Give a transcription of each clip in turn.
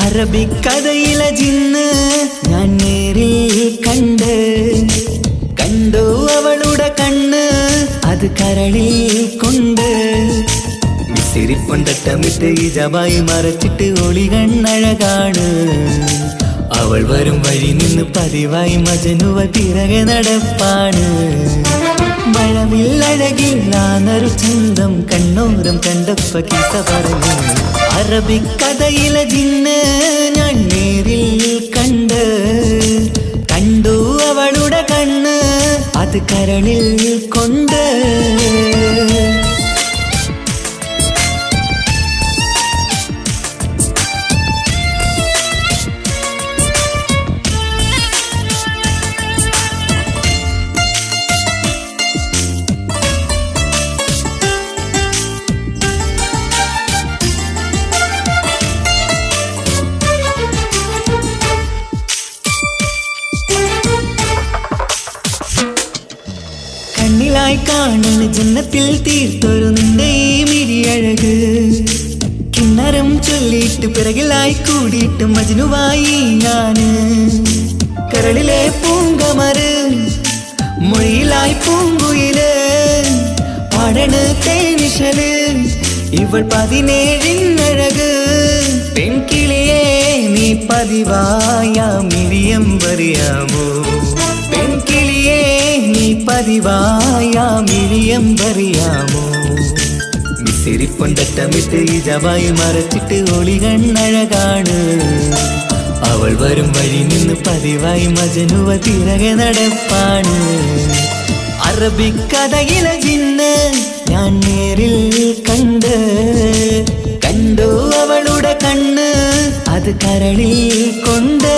അറബിക്കഥയിലെ ജിന്ന് ഞാൻ നേരിൽ കണ്ടു അവളുടെ കണ്ണ് അത് കരളിൽ കൊണ്ട് മിസിരിപ്പൊണ്ടട്ടമിട്ട് ഇജബായി മറച്ചിട്ട് ഒളി കണ്ണഴകാണ് അവൾ വരും വഴി നിന്ന് പതിവായി മജനുവ പിറകെ നടപ്പാണ് മഴവില്ലഴകില്ലാന്നൊരു ചന്തം കണ്ണോരം കണ്ടപ്പ കിസ പറഞ്ഞു അറബിക്കഥയിലെ ജിന്ന് ഞാൻ നേരിൽ കണ്ടു അവളുടെ കണ്ണ് അത് കരളിൽ കൊണ്ട് കണ്ണിലായി കാണുന്ന ജന്നത്തിൽ തീർത്തൊരു നിന്റെ ഈ മിഴിയഴക് കിന്നരം ചൊല്ലിയിട്ട് പിറകിലായി കൂടിയിട്ട് മജ്നുവായി ഞാന് കരളിലെ പൂങ്കമര് മൊഴിയിലായി പൂങ്കുയില് പാടണ് തേനിശല് ഇവൾ 17 പെൺകിളിയെ നീ പതിവായ മിഴിയം പറയാമോ പെൺകിളിയെ നീ പതിവായ മിഴിയം പറയാമോ മിസിരിപ്പൊണ്ടട്ടമിട്ട് ഇജബായി മറച്ചിട്ട് ഒളി കണ്ണഴകാണ് അവൾ വരും വഴി നിന്ന് പതിവായി മജനുവ പിറകെ നടപ്പാണ് അറബിക്കഥയിലെ ജിന്ന് ഞാൻ നേരിൽ കണ്ടു അവളുടെ കണ്ണ് അത് കരളിൽ കൊണ്ട്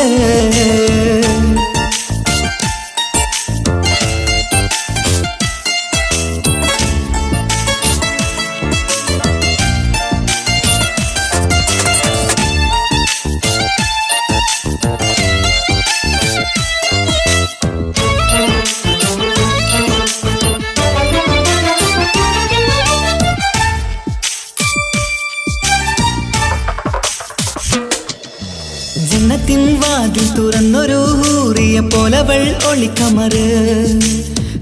ജന്നത്തിൻ വാതിൽ തുറന്നൊരു ഹൂറിയ പോലവൾ ഒളിക്കമറ്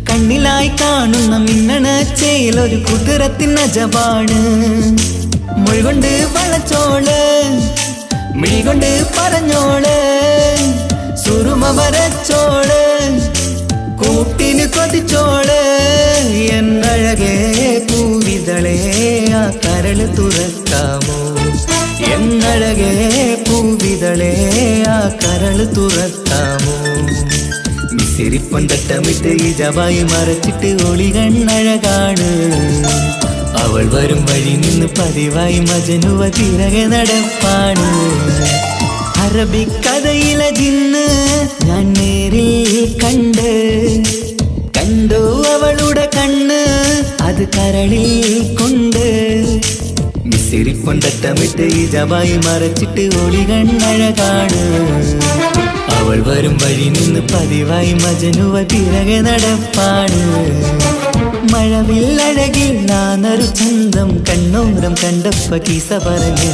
കണ്ണിലായി കാണുന്ന മിന്നണ ചേലൊരു കുതിരത്തിൻ അജബാണ് മൊഴികൊണ്ട് വളച്ചോള് മിഴികൊണ്ട് പറഞ്ഞോള് സുറുമ വരച്ചോള് കൂട്ടിന് കൊതിച്ചോള് എന്നഴകേ പൂവിതളേ ആ കരള് തുറക്കാമോ എന്നഴകേ പൂവിതളേ ആ കരള് തുറക്കാമോ മിസിരിപ്പൊണ്ടട്ടമിട്ട് ഇജബായി മറച്ചിട്ട് ഒളി കണ്ണഴകാണ് അവൾ വരും വഴി നിന്ന് പതിവായി മജനുവ പിറകെ നടപ്പാണ് അറബിക്കഥയിലെ ജിന്ന് ഞാൻ നേരിൽ കണ്ടു അവളുടെ കണ്ണ് അത് കരളിൽ കൊണ്ട് മിസിരിപ്പൊണ്ടട്ടമിട്ട് ഇജബായി മറച്ചിട്ട് ഒളി കണ്ണഴകാണ് അവൾ വരും വഴി നിന്ന് പതിവായി മജനുവ പിറകെ നടപ്പാണ് മഴവില്ലഴകില്ലാന്നൊരു ചന്തം കണ്ണോരം കണ്ടപ്പ കിസ പറഞ്ഞ്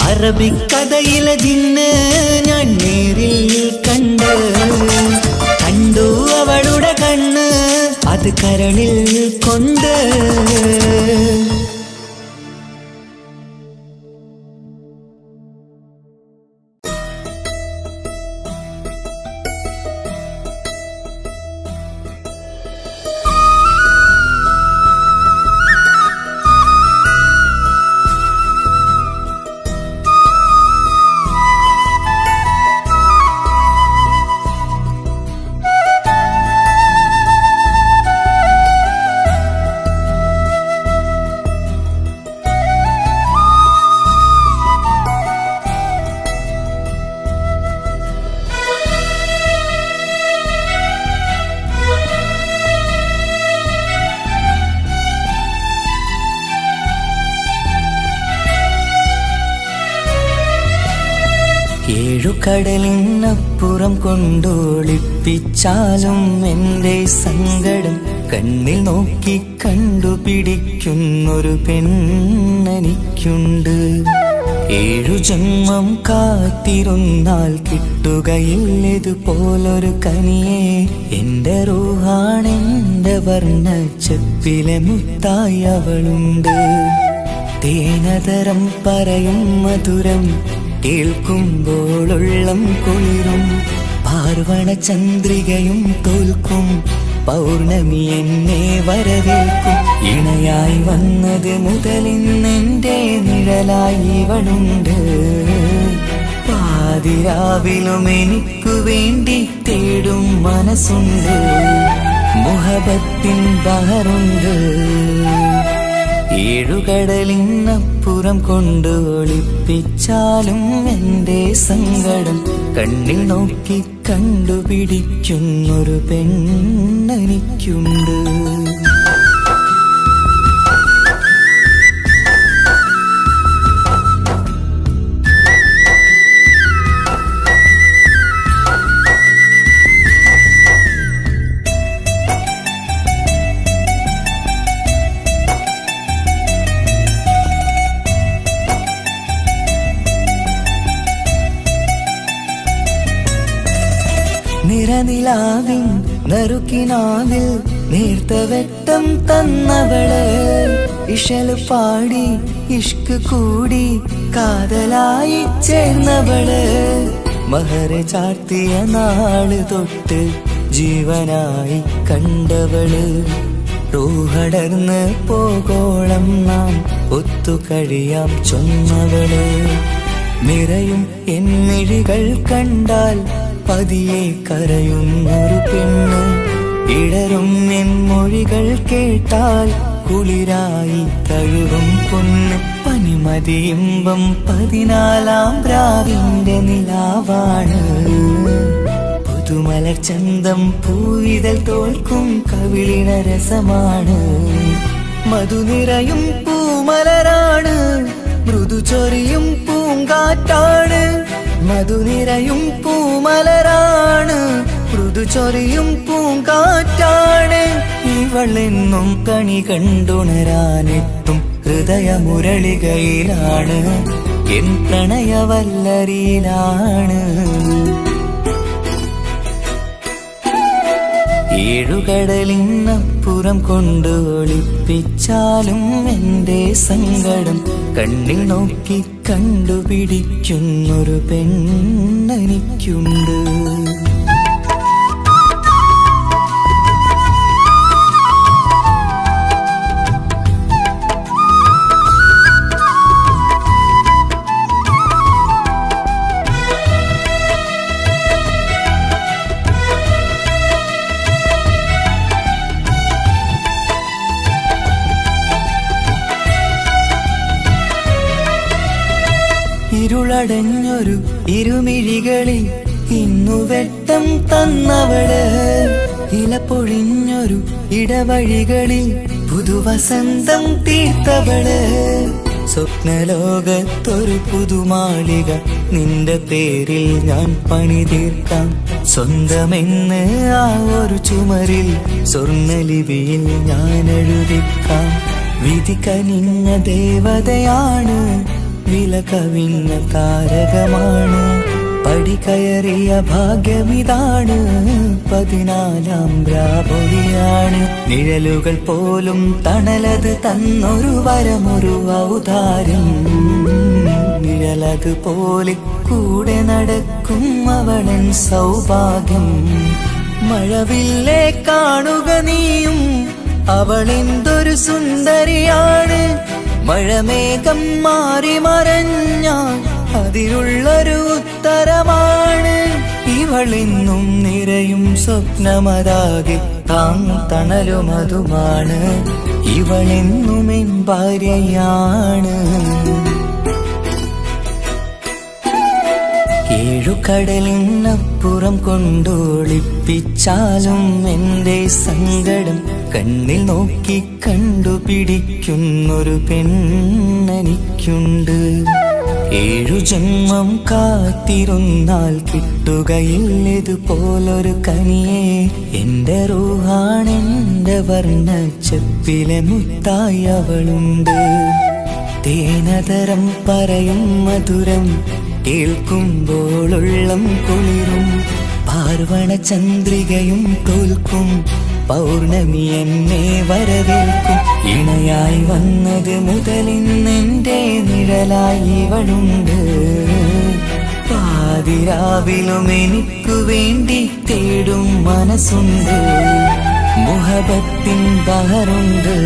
അറബിക്കഥയിലെ ജിന്ന് ഞാൻ നേരിൽ കണ്ടു അവളുടെ കണ്ണ് അത് കരളിൽ കൊണ്ട് ഏഴുകടലിനപ്പുറം കൊണ്ടൊളിപ്പിച്ചാലും എൻ്റെ സങ്കടം കണ്ണിൽ നോക്കി കണ്ടുപിടിക്കുന്നൊരു പെണ്ണെനിക്കുണ്ട്. 7 ജന്മം കാത്തിരുന്നാൽ കിട്ടുകയില്ലതുപോലൊരു കനിയെ. എൻ്റെ റൂഹാണെൻ്റെ വർണ്ണച്ചെപ്പിലെ മുത്തായി അവളുണ്ട്. തേനതരം പറയും മധുരം കേൾക്കുമ്പോളുള്ളം കുളിരും. പാർവണ ചന്ദ്രികയും തോൽക്കും പൗർണമി എന്നെ വരവേൽക്കും. ഇണയായി വന്നത് മുതലിന്നെൻ്റെ നിഴലായി ഇവളുണ്ട്. പാതിരാവിലും എനിക്കു വേണ്ടി തേടും മനസ്സുണ്ട്. മുഹബത്തിൻ ബഹറുണ്ട്. 7 കടലിനപ്പുറം കൊണ്ട് ഒളിപ്പിച്ചാലും എൻ്റെ സങ്കടം കണ്ണിൽ നോക്കി കണ്ടുപിടിക്കുന്നൊരു പെണ്ണെനിക്കുണ്ട്. നിറനിലാവിൻ നറുക്കിനാവിൽ നേർത്ത വെട്ടം തന്നവള്. ഇശല് പാടി ഇഷ്ക് കൂടി കാതലായി ചേർന്നവള്. മഹർ ചാർത്തിയ നാള് തൊട്ട് ജീവനായി കണ്ടവള്. റൂഹടർന്ന് പോകോളം നാം ഒത്തുകഴിയാം ചൊന്നവള്. നിറയും എന്നിഴികൾ കണ്ടാൽ പതിയെ കരയുന്നൊരു പെണ്ണ്. ഇടറും എൻ മൊഴികൾ കേട്ടാൽ കുളിരായി തഴുകും പൊന്ന്. പനിമതിയിമ്പം 14-ാം രാവിന്റെ നിലാവാണ്. പുതുമലർ ചന്തം പൂവിതൽ തോൽക്കും കവിളിന രസമാണ്. മധുനിറയും പൂമലരാണ്. മൃദു ചൊരിയും പൂങ്കാറ്റാണ്. മധുനിറയും പൂമലരാണ്. മൃദു ചൊരിയും പൂങ്കാറ്റാണ്. ഇവളെന്നും കണി കണ്ടുണരാനെത്തും ഹൃദയമുരളികയിലാണ്. എൻ പ്രണയവല്ലരിയിലാണ്. 7 കടലിനപ്പുറം കൊണ്ട് ഒളിപ്പിച്ചാലും എൻ്റെ സങ്കടം കണ്ണിൽ നോക്കി കണ്ടുപിടിക്കുന്നൊരു പെണ്ണെനിക്കുണ്ട്. ഇരുളടഞ്ഞൊരു ഇരുമിഴികളിൽ ഇന്നു വെട്ടം തന്നവള്. ഇലപ്പൊഴിഞ്ഞൊരു ഇടവഴികളിൽ പുതുവസന്തം തീർത്തവള്. സ്വപ്നലോകത്തൊരു പുതുമാളിക നിന്റെ പേരിൽ ഞാൻ പണി തീർക്കാം. സ്വന്തമെന്ന് ആ ഒരു ചുമരിൽ സ്വർണ്ണലിപിയിൽ ഞാൻ എഴുതിക്കാം. വിധി കനിഞ്ഞ ദേവതയാണ്. വില കവിഞ്ഞ താരകമാണ്. പടി കയറിയ ഭാഗ്യമിതാണ്. 14-ാം രാപൊലിയാണ്. നിഴലുകൾ പോലും തണലത് തന്നൊരു വരമൊരു ഔദാര്യം. നിഴലത് പോലെ കൂടെ നടക്കും അവളൻ സൗഭാഗ്യം. മഴവില്ലേ കാണുക നീയും അവളെന്തൊരു സുന്ദരിയാണ്. മഴമേഘം മാറി മറഞ്ഞാൽ അതിലുള്ളൊരു ഉത്തരമാണ്. ഇവളെന്നും നിറയും സ്വപ്നമതാകെ താങ്ങും തണലുമതുമാണ്. ഇവളെന്നും എൻ ഭാര്യയാണ്. 7 കടലിനപ്പുറം കൊണ്ടൊളിപ്പിച്ചാലും എൻ്റെ സങ്കടം കണ്ണിൽ നോക്കി കണ്ടുപിടിക്കുന്നൊരു പെണ്ണെനിക്കുണ്ട്. ഏഴു ജന്മം കാത്തിരുന്നാൽ കിട്ടുകയില്ലതുപോലൊരു കനിയെ. എന്റെ റൂഹാണെന്റെ വർണ്ണച്ചെപ്പിലെ മുത്തായി അവളുണ്ട്. തേനതരം പറയും മധുരം കേൾക്കുമ്പോളുള്ളം കുളിരും. പാർവണ ചന്ദ്രികയും തോൽക്കും പൗർണമി എന്നെ വരവേൽക്കും. ഇണയായി വന്നത് മുതലിന്നെന്റെ നിഴലായി ഇവളുണ്ട്. പാതിരാവിലും എനിക്കു വേണ്ടി തേടും മനസ്സുണ്ട്. മുഹബത്തിൻ ബഹറുണ്ട്.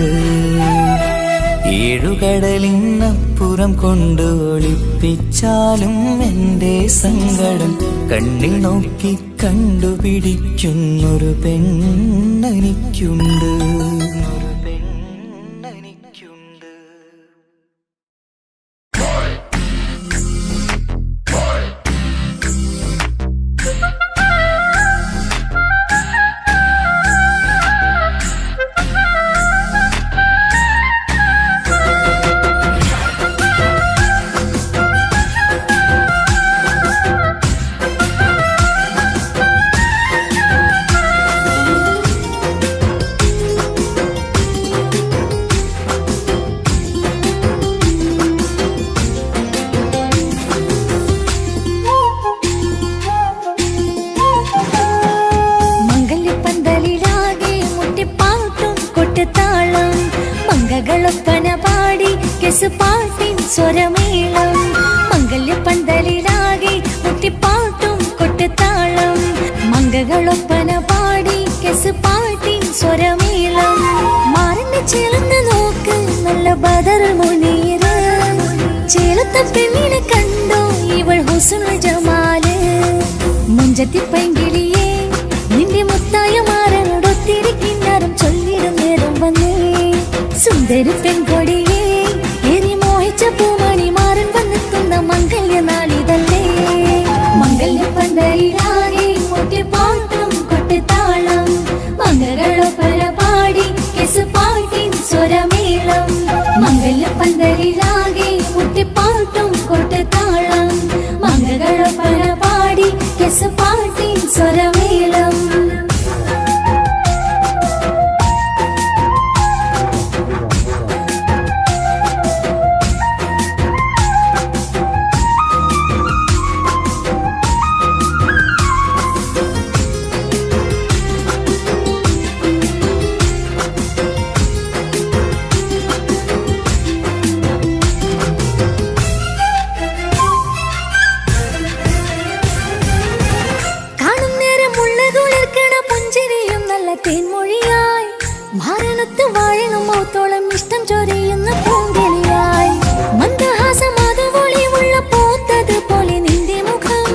ഏഴുകടലിനപ്പുറം കൊണ്ട് ഒളിപ്പിച്ചാലും എന്റെ സങ്കടം കണ്ണിൽ നോക്കി കണ്ടുപിടിക്കുന്നൊരു പെണ്ണെനിക്കുണ്ട്. മംഗളൊപ്പന പാടി കെസുപാട്ടിൻ സ്വരമേളം. മംഗല്യപ്പന്തലിലാകെ മുട്ടിപ്പാട്ടും കൊട്ടുതാളം. മംഗളൊപ്പന പാടി കെസുപാട്ടിൻ സ്വരമേളം. മാറിന്റെ ചേർന്ന് നോക്ക് നല്ല ബദർ മുനീറ്. ചേലത്ത പെണ്ണിനെ കണ്ടോ ഇവൾ ഹുസ്നുൽ ജമാല്. മുഞ്ചത്തി പൈങ്കിളിയെ നിന്റെ മുത്തായ മാറനോടൊത്തിരി കിന്നാരം ചൊല്ലിടും നേരം വന്നേ. സുന്ദരി പെൺകൊടിയെ എരി മോഹിച്ച പൂമണി മാറൻ വന്നെത്തുന്ന മംഗല്യ നാളിതല്ലേ. മംഗല്യപ്പന്തലിലാകെ മുട്ടിപ്പാട്ടും കൊട്ടുതാളം. മംഗളൊപ്പന പാടി കെസുപാട്ടിൻ സ്വരമേളം. മംഗല്യപ്പന്തലിലാകെ മുട്ടിപ്പാട്ടും കൊട്ടുതാളം. മംഗളൊപ്പന പാടി കെസുപാട്ടിൻ സ്വരമേളം. തേൻമൊഴിയായി മാരണത്ത് വാഴണം മൗത്തോളം ഇഷ്ടം ചൊരിയുന്ന പൂങ്കിളിയായി. മന്ദഹാസമാതുവൊളിവുള്ള പൂത്തത് പോലെ നിന്റെ മുഖം.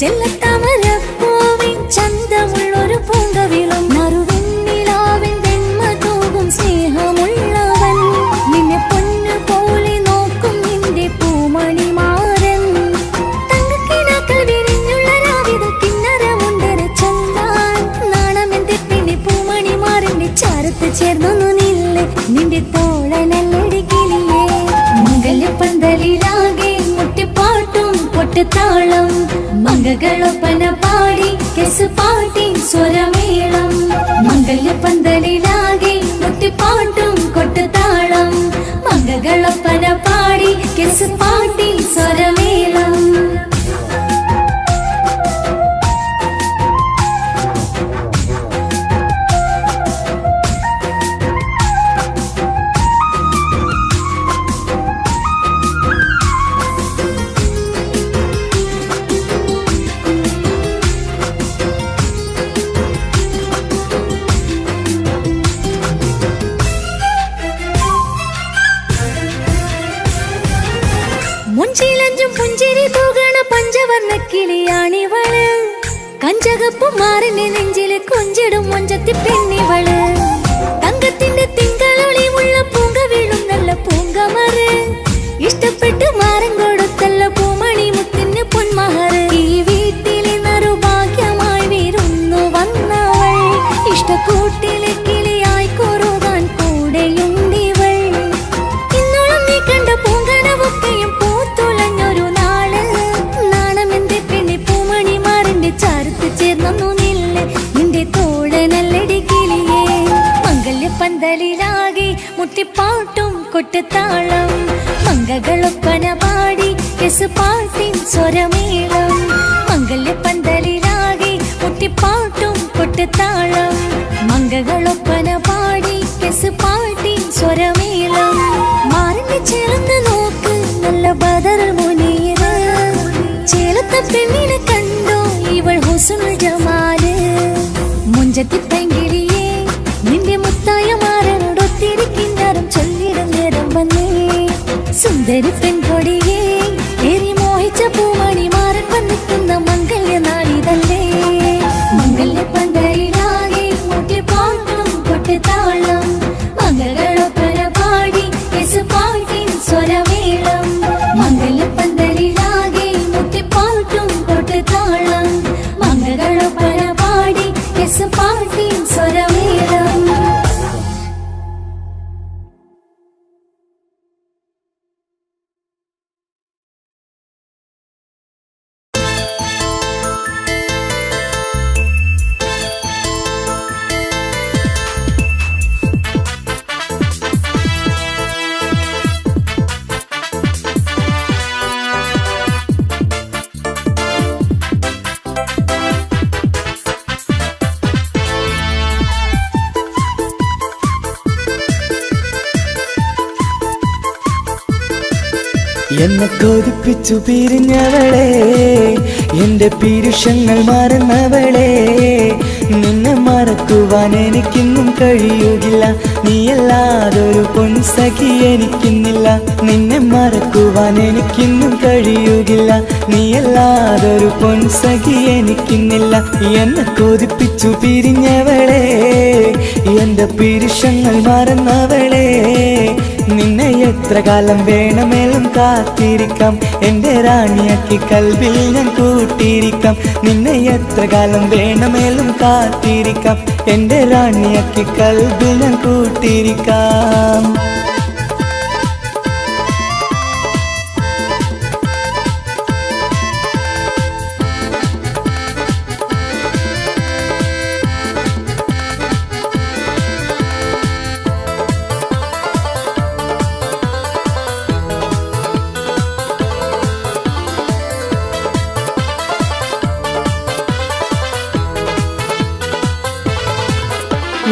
ചെല്ലത്താമരപ്പൂവിൻ ചന്തമുള്ളൊരു പൂങ്കവിളും. നറുവെണ്ണിലാവിൻ വെണ്മ തൂകും സ്നേഹമുള്ളവൻ. നിന്നെ പൊന്നു പോലെ നോക്കും നിന്റെ പൂമണി മാറൻ. തങ്കക്കിനാക്കൾ വിരിഞ്ഞുള്ള രാവിലെ കിന്നരമുണ്ടര് ചൊല്ലാൻ. നാണമെന്റെ പൂമണി മാറിന്റെ ചാരത്ത് ചേർന്നു നില്ലേ നിന്റെ തോളനല്ലടിക്കില്ലേ. മംഗല്യപ്പന്തലിലാകെ മുട്ടിപ്പാട്ടും കൊട്ടുതാളം. മംഗളൊപ്പന പാടി കെസുപാട്ടിൻ സ്വരമേളം. മംഗല്യപ്പന്തലിലാകെ മുട്ടിപ്പാട്ടും കൊട്ടുതാളം. മംഗളൊപ്പന പാടി കെസുപാട്ടിൻ സ്വരമേളം. മുഞ്ചിലഞ്ചും പുഞ്ചിരി തൂകണ പഞ്ചവർണ്ണ കിളിയാണിവള്. കഞ്ചകപ്പും മാറിന്റെ നെഞ്ചില് കൊഞ്ചിടും മൊഞ്ചത്തി പെണ്ണിവള്. തങ്കത്തിന്റെ തിങ്കളൊളിവുള്ള പൂങ്ക വീഴും നല്ല പൂങ്കമറ്. ഇഷ്ടപ്പെട്ട് മാറൻ കൊടുത്തല്ല പൂമണി മുത്തിന് പൊന്മഹറ്. ഈ വീട്ടിലെ നറുഭാഗ്യമായി വിരുന്നു വന്നവൾ. ഇഷ്ടക്കൂട്ടിലെ കിളിയായി കൊറുകാൻ കൂടെയുണ്ടിവൾ. ഇന്നോളം നീ കണ്ട പൂങ്കനവൊക്കെയും പൂത്തുലഞ്ഞൊരു പന്തലിലാകെ മുട്ടിപ്പാട്ടും കൊട്ടുതാളം മംഗളൊപ്പന പാടി പാട്ടിൻ സ്വരമേളം മംഗല്യ പന്തലിലാകെ മുട്ടിപ്പാട്ടും കൊട്ടുതാളം മംഗളൊപ്പന പാടി പാട്ടിൻ സ്വരമേളം മാറിന് ചേർന്ന് നോക്ക് നല്ല ബദർ മുനീറ് ചേലത്തെ പെണ്ണിനെ കണ്ടോ ഇവൾ ഹുസ്നുൽ ജമാല് മുഞ്ചത്തി പെങ്കിളിയേ നിന്റെ മുത്തായ മാറനോടൊത്തിരിക്കിന്നാരം ചൊല്ലിടും നേരം വന്നേ സുന്ദരി പെൺകൊടിയേ ഏറി മോഹിച്ച പൂമണി മാറൻ വന്നിക്കുന്ന മംഗല്യ നാളിതല്ലേ മംഗല്യ പന്തലിലാകെ മുട്ടിപ്പാട്ടും കൊട്ടുതാളം മംഗളൊപ്പന പാടി പാട്ടിൻ സ്വരമേളം മംഗല്യ പന്തലിലാകെ മുട്ടിപ്പാട്ടും കൊട്ടുതാളം മംഗളൊപ്പന പാടി പാട്ടിൻ സ്വരമേളം എന്നെ കൊതിപ്പിച്ചു പിരിഞ്ഞവളെ എന്റെ പീരുഷങ്ങൾ മറന്നവളെ നിന്നെ മറക്കുവാൻ എനിക്കിന്നും കഴിയുകില്ല നീയല്ലാതൊരു പൊൻസഖി എനിക്കിന്നില്ല നിന്നെ മറക്കുവാൻ എനിക്കിന്നും കഴിയുകില്ല നീയല്ലാതൊരു പൊൻസഖി എനിക്കിന്നില്ല എന്നെ കൊതിപ്പിച്ചു പിരിഞ്ഞവളെ എന്റെ പീരുഷങ്ങൾ മറന്നവളെ നിന്നെ എത്ര കാലം വേണമെങ്കിലും കാത്തിരിക്കാം എന്റെ റാണിയാക്കി കൽവിൽ ഞാൻ കൂട്ടിയിരിക്കാം നിന്നെ എത്ര കാലം വേണമെങ്കിലും കാത്തിരിക്കാം എന്റെ റാണിയാക്കി കൽവിൽ ഞാൻ കൂട്ടിയിരിക്കാം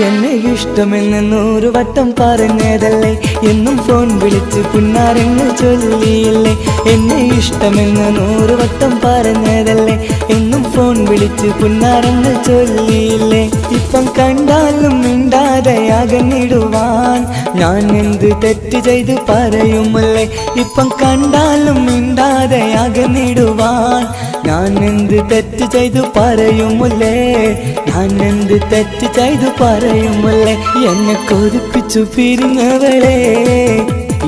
എന്നെ ഇഷ്ടമെന്ന് 100 വട്ടം പറഞ്ഞതല്ലേ എന്നും ഫോൺ വിളിച്ച് പുന്നാരങ്ങൾ ചൊല്ലിയില്ലേ എന്നെ ഇഷ്ടമെന്ന് 100 വട്ടം പറഞ്ഞതല്ലേ എന്നും ഫോൺ വിളിച്ച് പുന്നാരങ്ങൾ ചൊല്ലിയില്ലേ ഇപ്പം കണ്ടാലും മിണ്ടാതെ അകന്നിടുവാൻ ഞാൻ എന്ത് തെറ്റ് ചെയ്ത് പറയുമല്ലേ ഇപ്പം കണ്ടാലും മിണ്ടാതെ അകന്നിടുവാൻ ഞാൻ എന്ത് തെറ്റ് ചെയ്തു പറയുമല്ലേ ഞാൻ എന്ത് തെറ്റ് ചെയ്തു പറയുമല്ലേ എന്നെ കൊതിപ്പിച്ചു പിരിഞ്ഞവളെ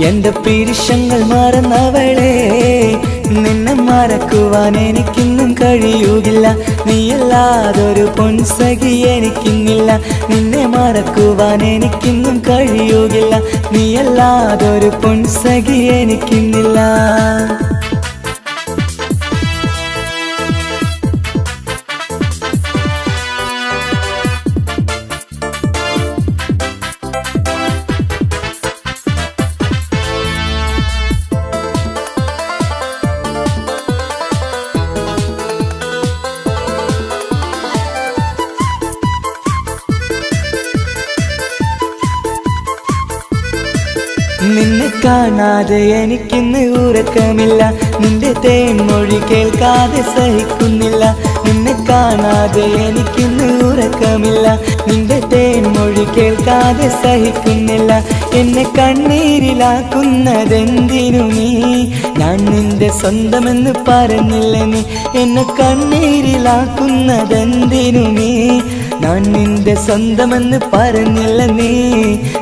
എന്റെ പീരുഷങ്ങൾ മറന്നവളെ നിന്നെ മറക്കുവാൻ എനിക്കിന്നും കഴിയുകില്ല നീയല്ലാതൊരു പൊൻസഖി എനിക്കിന്നില്ല നിന്നെ മറക്കുവാൻ എനിക്കിന്നും കഴിയുകില്ല നീയല്ലാതൊരു പൊൻസഖി എനിക്കിന്നില്ല നിന്നെ കാണാതെ എനിക്കിന്ന് ഉറക്കമില്ല നിന്റെ തേൻമൊഴി കേൾക്കാതെ സഹിക്കുന്നില്ല നിന്നെ കാണാതെ എനിക്കിന്ന് ഉറക്കമില്ല നിന്റെ തേൻമൊഴി കേൾക്കാതെ സഹിക്കുന്നില്ല എന്നെ കണ്ണീരിലാക്കുന്നതെന്തിനു നീ ഞാൻ നിന്റെ സ്വന്തമെന്ന് പറഞ്ഞില്ല നീ എന്നെ കണ്ണീരിലാക്കുന്നതെന്തിനു നീ ഞാൻ നിന്റെ സ്വന്തമെന്ന് പറഞ്ഞില്ല നീ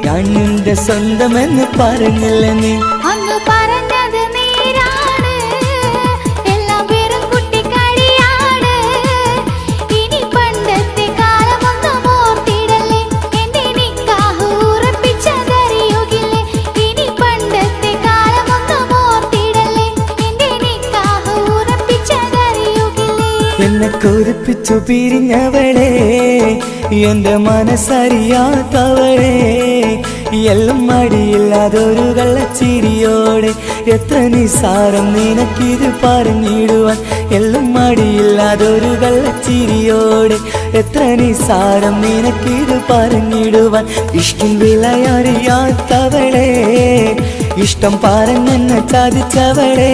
ഞാൻ നിന്റെ സ്വന്തമെന്ന് പറഞ്ഞില്ല നീ അന്ന് പറഞ്ഞത് നേരാണ് എല്ലാം വെറും കുട്ടിക്കളിയാണ് ഇനി പണ്ടത്തെ കാലമൊന്നും ഓർത്തിടല്ലേ എന്റെ നിക്കാഹ് ഉറപ്പിച്ചതറിയുകില്ലേ ഇനി പണ്ടത്തെ കാലമൊന്നും ഓർത്തിടല്ലേ എന്റെ നിക്കാഹ് ഉറപ്പിച്ചതറിയുകില്ലേ എന്നെ കൊതിപ്പിച്ചു പിരിഞ്ഞവളെ എന്റെ മനസ്സറിയാത്തവളെ എല്ലാം മടിയില്ലാതൊരു കള്ളച്ചിരിയോടെ എത്ര നിസാരം നിനക്കിത് പറഞ്ഞിടുവാൻ എല്ലാം മടിയില്ലാതൊരു കള്ളച്ചിരിയോടെ എത്ര നിസാരം നിനക്കിത് പറഞ്ഞിടുവാൻ ഇഷ്ടം വിലയറിയാത്തവളെ ഇഷ്ടം പറഞ്ഞെന്നെ ചതിച്ചവളെ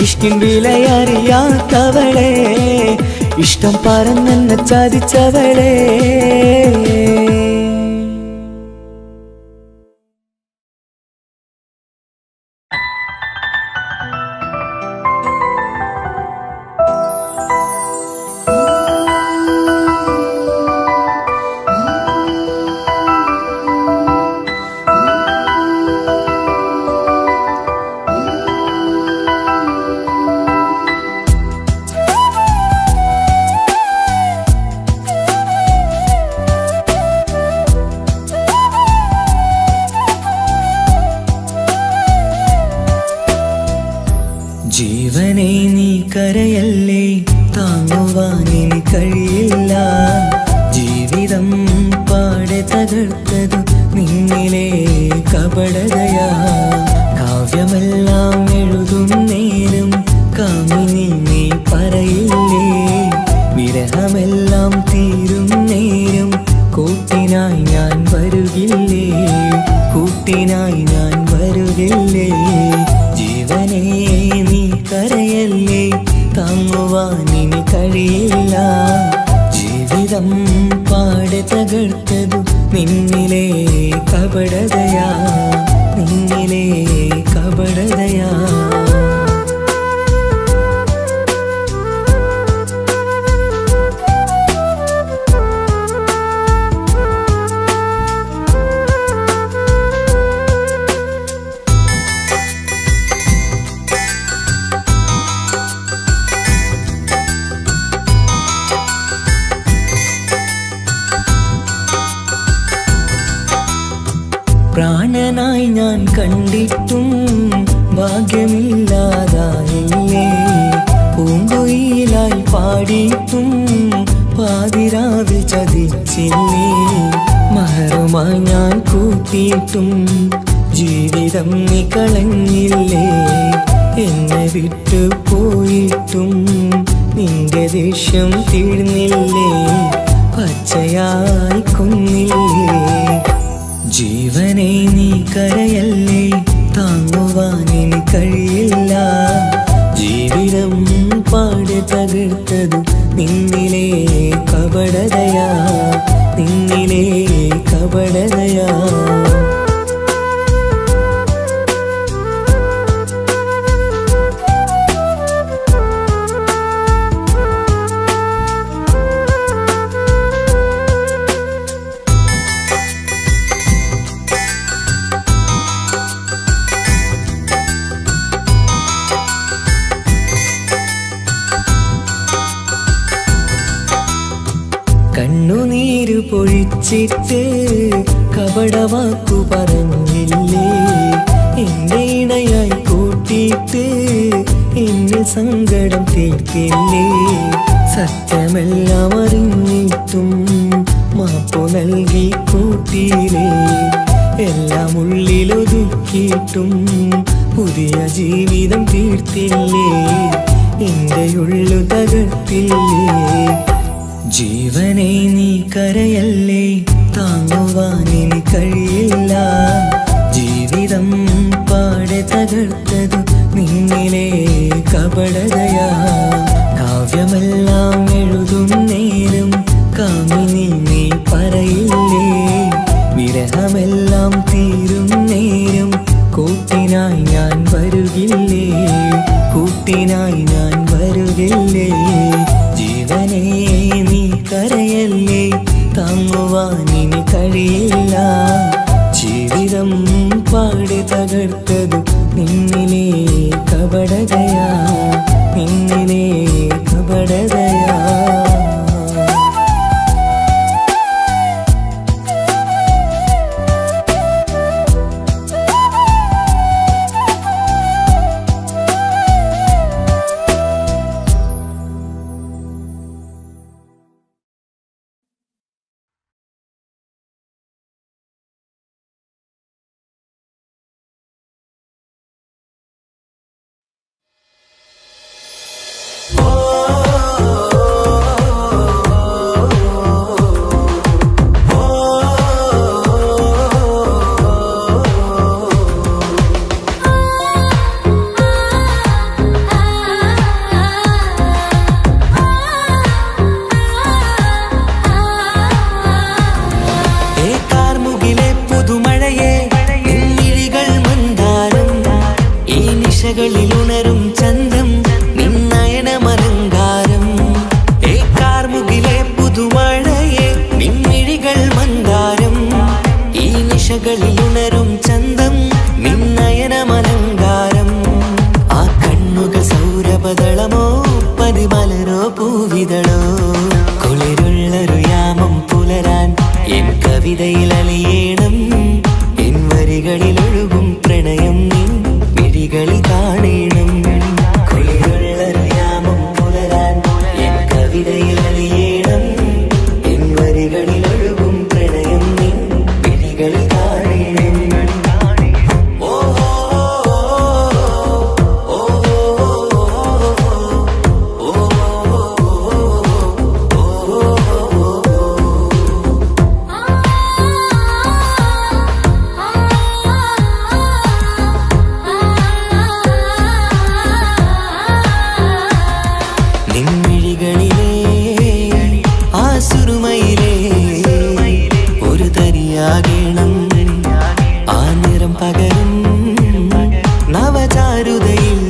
ഇഷ്ടം വിലയറിയാത്തവളെ ഇഷ്ടം പറഞ്ഞെന്നെ ചതിച്ചവളെ ജീവനെ നീ കരയല്ലേ താങ്ങുവാനിനി കഴിയില്ല ജീവിതം പാടെ തകർത്തതു നിന്നിലെ കപടതയാ കാവ്യമെല്ലാം എഴുതും നേരം കാമിനി നീ പറയില്ലേ വിരഹമെല്ലാം തീരും നേരം കൂട്ടിനായി ഞാൻ വരുകില്ലേ കൂട്ടിനായി ഞാൻ വരുകില്ലേ ജീവനേ നീ കരയല്ലേ താങ്ങുവാനിനി കഴിയില്ല ജീവിതം പാടെ തകർത്തതു നിന്നിലെ കപടതയാ നിന്നിലെ കപടതയാ പ്രാണനായി ഞാൻ കണ്ടിട്ടും ഭാഗ്യമില്ലാതായില്ലേ പൂങ്കുയിലായി പാടിയിട്ടും പാതിരാവിൽ ചതിച്ചില്ലേ മഹറുമായി ഞാൻ കൂട്ടിയിട്ടും ജീവിതം നീ കളഞ്ഞില്ലേ എന്നെ വിട്ടു പോയിട്ടും നിന്റെ ദേഷ്യം തീർന്നില്ലേ പച്ചയായി കൊന്നില്ലേ ജീവനെ നീ കരയല്ലേ താങ്ങുവാനിനി കഴിയില്ല ജീവിതം പാടെ തകർത്തതു നിന്നിലെ കപടതയാ നിന്നിലെ കപടതയാ കണ്ണുനീര് പൊഴിച്ചിട്ട് കപടവാക്കു പറഞ്ഞില്ലേ എന്നെ ഇണയായി കൂട്ടിയിട്ട് എന്നിൽ സങ്കടം തീർക്കില്ലേ സത്യമെല്ലാം അറിഞ്ഞിട്ടും മാപ്പു നൽകി കൂട്ടിയില്ലേ എല്ലാം ഉള്ളിലൊതുക്കിയിട്ടും പുതിയ ജീവിതം തീർത്തില്ലേ എന്റെ ഉള്ളു തകർത്തില്ലേ ജീവനെ നീ കരയല്ലേ താങ്ങുവാനിനി കഴിയില്ല ജീവിതം പാടെ തകർത്തതു നിന്നിലെ കപടതയാ കാവ്യമെല്ലാം എഴുതും നേരം കാമിനി നീ പറയില്ലേ വിരഹമെല്ലാം തീരും നേരം കൂട്ടിനായി ഞാൻ വരുകില്ലേ കൂട്ടിനായി ഞാൻ വരുകില്ലേ ജീവനേ നീ കരയല്ലേ താങ്ങുവാനിനി കഴിയില്ല ജീവിതം പാടെ തകർത്തതു നിന്നിലെ കപടതയാ നിന്നിലെ കപടതയാ നിശകളിൽ ഉണരും ചന്തം നിന്നയനമലങ്കാരം കാർമുകിലെ പുതുമഴയെ നിൻമിഴികൾ മന്ദാരം ഈ നിശകളിൽ ഉണരും ചന്തം നിന്നയനമലങ്കാരം ആ കണ്ണുകൾ സൗരഭദളമോ പതിമലരോ പൂവിതളോ കുളിരുള്ളൊരു യാമം പുലരാൻ എൻ കവിതയിൽ അലിയേണം എൻ വരികളിൽ ഒഴുകും പ്രണയം നിൻ മിഴികളിൽ കാണണം കുളിരുള്ളൊരു യാമം പുലരാൻ എൻ കവിതയിൽ അലിയേണം എൻ വരികളിൽ ഒഴുകും പ്രണയം നിൻ മിഴികളിൽ കാണണം നിൻമിഴികളിലെ ആ സുറുമയിലെ ഒരു തരിയാകണം ആ നിറം പകരും നവചാരുതയിൽ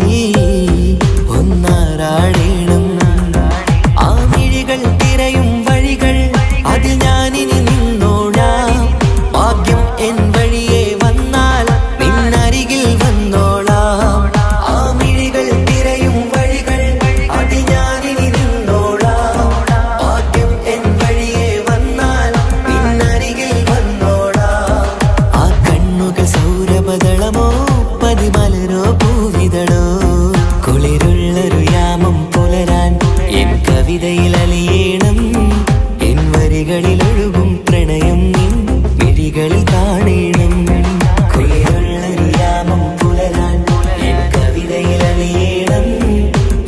ഒന്നാറാടേണം ആ മിഴികൾ തിരയും വഴികൾ അതിൽ ഞാനിനി നിന്നോളാം ഭാഗ്യം എൻ വഴിയെ വന്നാൽ നിന്നരികിൽ വന്നോളാം ആ മിഴികൾ തിരയും വഴികൾ അതിൽ ഞാനിനി നിന്നോളാം ഭാഗ്യം എൻ വഴിയെ വന്നാൽ നിന്നരികിൽ വന്നോളാം ആ കണ്ണുകൾ സൗരഭദളമോ പതിമലരോ പൂവിതളോ കുളിരുള്ളൊരു യാമം പുലരാൻ എൻ കവിതയിൽ അലിയേണം എൻ വരികളിൽ ഒഴുകും പ്രണയം നിൻ മിഴികളിൽ കാണണം കുളിരുള്ളൊരു യാമം പുലരാൻ എൻ കവിതയിൽ അലിയേണം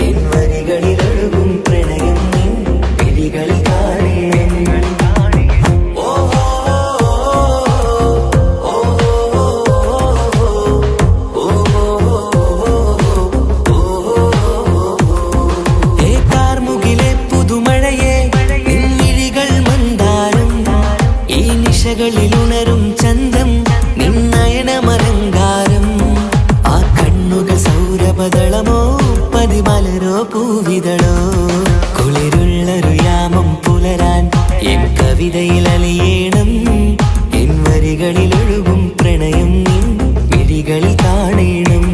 എൻ വരികളിൽ ഒഴുകും പ്രണയം നിൻ മിഴികളിൽ കാണണം കാർമുകിലെ പുതുമഴയെ നിൻമിഴികൾ മന്ദാരം ഈ നിശകളിൽ ഉണരും ചന്തം നിന്നയനമലങ്കാരം ആ കണ്ണുകൾ സൗരഭദളമോ പതിമലരോ പൂവിതളോ കുളിരുള്ളൊരു യാമം പുലരാൻ എൻ കവിതയിൽ അലിയേണം എൻ വരികളിൽ ഒഴുകും പ്രണയം നിൻ മിഴികളിൽ കാണണം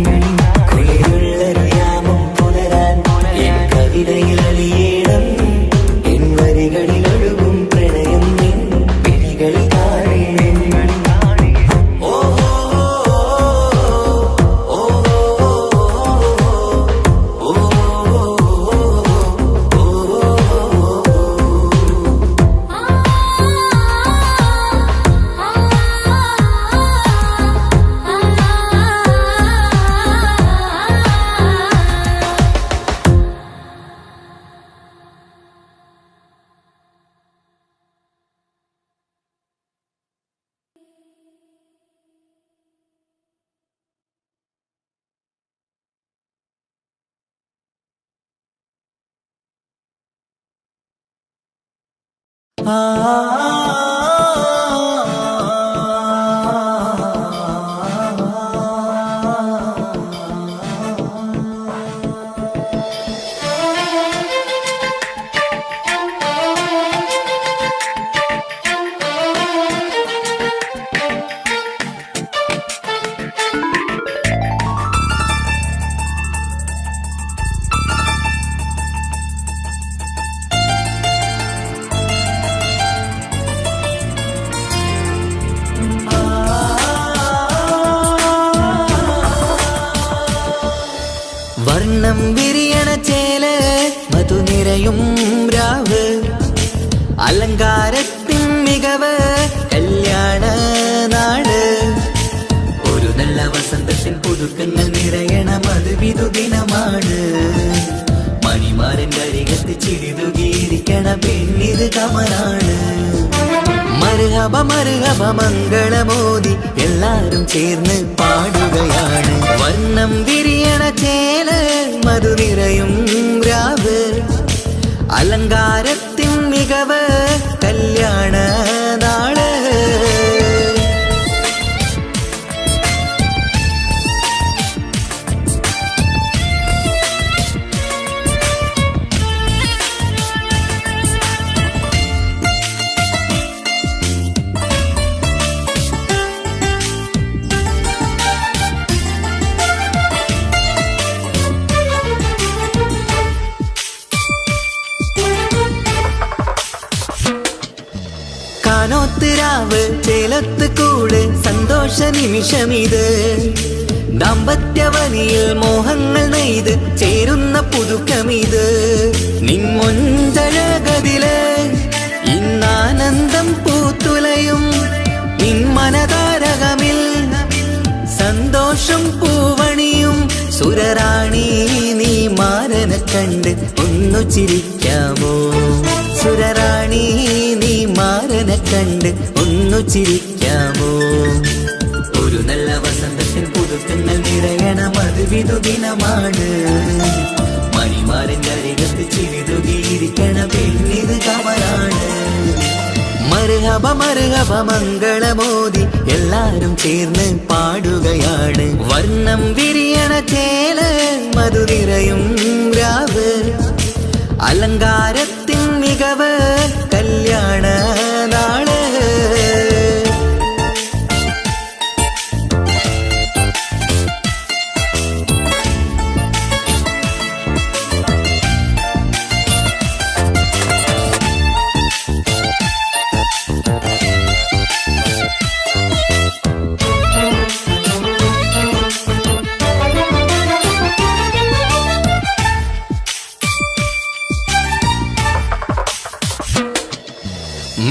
കുളിരുള്ളൊരു യാമം പുലരാൻ എൻ കവിതയിൽ അലിയേണം എൻ വരികളിൽ ഒഴുകും പ്രണയം നിൻ മിഴികളിൽ കാണണം വർണ്ണം വിരിയണ ചേല് മധുനിരയും രാവ് അലങ്കാരത്തിൻ മികവ് കല്യാണ നാട് ഒരു നല്ല വസന്തത്തിൻ പുതുക്കങ്ങൾ നിറയണ മധുവിധു ദിനമാണ് മണിമാരന്റെ അരികത്ത് ചിരിതുകീരിക്കണ പെണ്ണിത് കമലാണ് മർഹബ മർഹബ മംഗളമോദി എല്ലാരും ചേർന്ന് പാടുകയാണ് വർണ്ണം വിരിയണ ചേല് മധുനിരയും രാവ് അലങ്കാരത്തിൻ മികവ് കല്യാണ നാള് കൂടെ സന്തോഷ നിമിഷമിത്. ദാമ്പത്യവനിയിൽ മോഹങ്ങൾ നെയ്ത് ചേരുന്ന പുതുക്കമിത്. നിൻമൊഞ്ചഴകതില് ഇന്നാനന്ദം പൂത്തുലയും. നിൻ മനതാരകമിൽ സന്തോഷം പൂവണിയും. സുരറാണി നീ മാരനെ കണ്ട് ഒന്നു ചിരിക്കാമോ? സുരറാണി നീ മാരനെ കണ്ട് ഒന്നു ചിരിക്കാമോ? ഒരു നല്ല വസന്തത്തിൽ പുതുക്കങ്ങൾ നിറയണം, അത് വിധുദിനമാണ്. മണിമാരൻ്റെ അരികത്ത് ചിരിതുകിയിരിക്കണ പെണ്ണിത് കമലാണ്. മർഹബ മർഹബ മംഗളമോദി എല്ലാരും ചേർന്ന് പാടുകയാണ്. വർണ്ണം വിരിയണ ചേല മധു നിറയും രാവ്. അലങ്കാരത്തിൻ മികവ് കല്യാണ നാള്.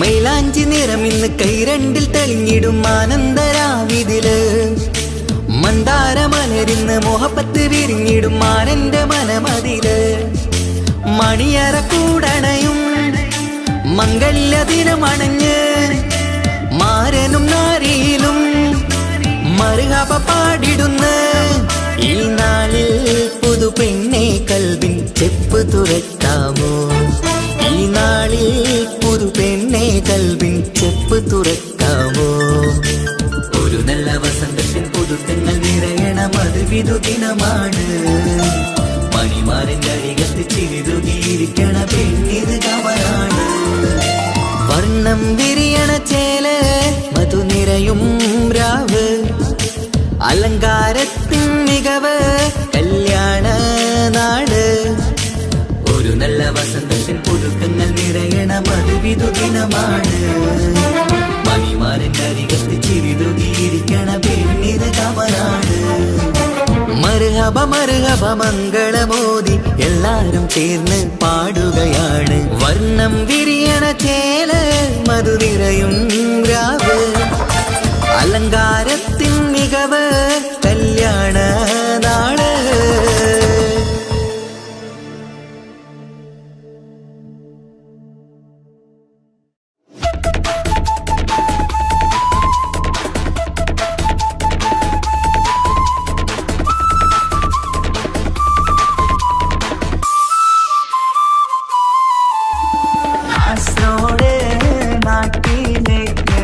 മൈലാഞ്ചി നിറമിന്ന് കൈരണ്ടിൽ തെളിഞ്ഞിടും ആനന്ദരാവിതില്. മന്ദാരമലരിന്ന് മോഹപ്പത്ത് വിരിഞ്ഞിടും മാനന്റെ മനമതില്. മണിയറ കൂടണയും മംഗല്യ ദിനമണഞ്ഞ് മാരനും നാരിയിലും മർഹബ പാടിടുന്ന ഈ നാളിൽ പുതു പെണ്ണെ കൽവിൻ ചെപ്പ് തുറക്കാമോ? ഈ നാളിൽ പുതു പെണ്ണെ കൽവിൻ ചെപ്പ് തുറക്കാമോ? ഒരു നല്ല വസന്തത്തിൽ പുതുക്കങ്ങൾ നിറയണം, അത് വിധുദിനമാണ്. മണിമാരൻ്റെ അരികത്ത് ചിരിതുകിയിരിക്കണ പെണ്ണിത് കമലാണ്. വർണ്ണം വിരിയണ ചേല മധു നിറയും രാവ്. അലങ്കാരത്തിൻ മികവ് കല്യാണ നാട്. ഒരു നല്ല വസന്തത്തിൽ പുതുക്കങ്ങൾ നിറയണം, അത് വിധുദിനമാണ്. മണിമാരൻ്റെ അരികത്ത് ചിരിതുകിയിരിക്കണ പെണ്ണിത് കമലാണ്. മർഹബ മർഹബ മംഗളമോദി എല്ലാരും ചേർന്ന് പാടുകയാണ്. വർണ്ണം വിരിയണ ചേല മധു നിറയും രാവ്. അലങ്കാരത്തിൻ മികവ് കല്യാണ നാള്. നാട്ടിലേക്ക്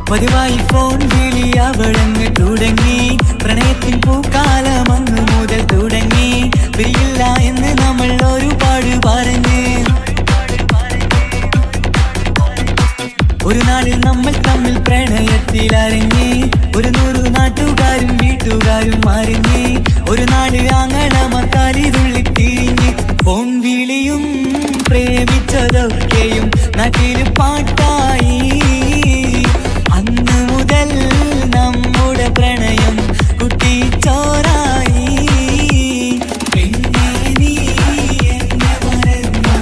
പതിവായി ഫോൺ വിളി അവളങ്ങ് തുടങ്ങി. പ്രണയത്തിൻ പൂക്കാലം അന്ന് മുതൽ തുടങ്ങി. പിരിയില്ല എന്ന് നമ്മൾ ഒരുപാട് പറഞ്ഞ്. ഒരു നാളിൽ നമ്മൾ തമ്മിൽ പ്രണയത്തിലരങ്ങി. 100 നാട്ടുകാരും വീട്ടുകാരും അറിഞ്ഞ്. ഒരു നാട് ആങ്ങളമക്കാലി തുള്ളിത്തിരിഞ്ഞ്. ഫോൺ വിളിയും പ്രേമിച്ചതൊക്കെയും നാട്ടിൽ പാട്ടായി. അന്ന് മുതൽ നമ്മുടെ പ്രണയം കുട്ടിച്ചോറായി. പിന്നെ നീ എന്നെ മറന്നു